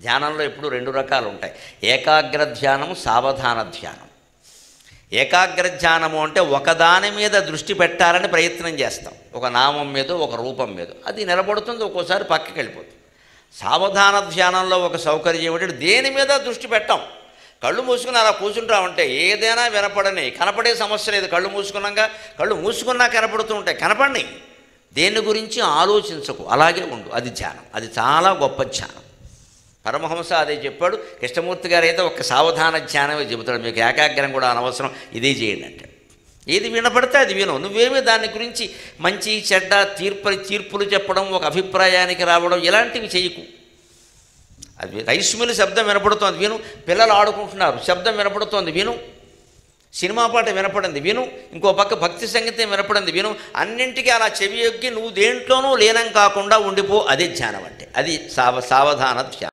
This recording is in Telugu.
ధ్యానంలో ఎప్పుడు రెండు రకాలు ఉంటాయి. ఏకాగ్ర ధ్యానం, సావధాన ధ్యానం. ఏకాగ్ర ధ్యానము అంటే ఒకదాని మీద దృష్టి పెట్టాలని ప్రయత్నం చేస్తాం, ఒక నామం మీద, ఒక రూపం మీద. అది నిలబడుతుంది, ఒక్కోసారి పక్కకి వెళ్ళిపోతుంది. సావధాన ధ్యానంలో ఒక సౌకర్యం ఏమిటంటే దేని మీద దృష్టి పెట్టాం. కళ్ళు మూసుకుని అలా కూర్చుంటామంటే ఏదైనా వినపడని, కనపడే సమస్య లేదు. కళ్ళు మూసుకున్నా కనపడుతూ ఉంటాయి, కనపడి దేని గురించి ఆలోచించకు, అలాగే ఉండు. అది ధ్యానం. అది చాలా గొప్ప ధ్యానం. పరమహంస అదే చెప్పాడు. కృష్ణమూర్తి గారు అయితే ఒక సావధాన ధ్యానమే చెబుతాడు. మీకు ఏకాగ్రం కూడా అనవసరం, ఇదే చేయండి అంటే. ఏది వినపడితే అది విను. నువ్వేమీ దాని గురించి మంచి చెడ్డ తీర్పులు చెప్పడం, ఒక అభిప్రాయానికి రావడం ఇలాంటివి చేయకు. అది రైస్ మిల్ శబ్దం వినపడుతోంది, విను. పిల్లలు ఆడుకుంటున్నారు, శబ్దం వినపడుతోంది, విను. సినిమా పాట వినపడింది, విను. ఇంకో పక్క భక్తి సంగీతం వినపడింది, విను. అన్నింటికీ అలా చెవి యొక్కి నువ్వు దేంట్లోనూ లీనం కాకుండా ఉండిపో. అదే ధ్యానం అంటే. అది సావధాన ధ్యానం.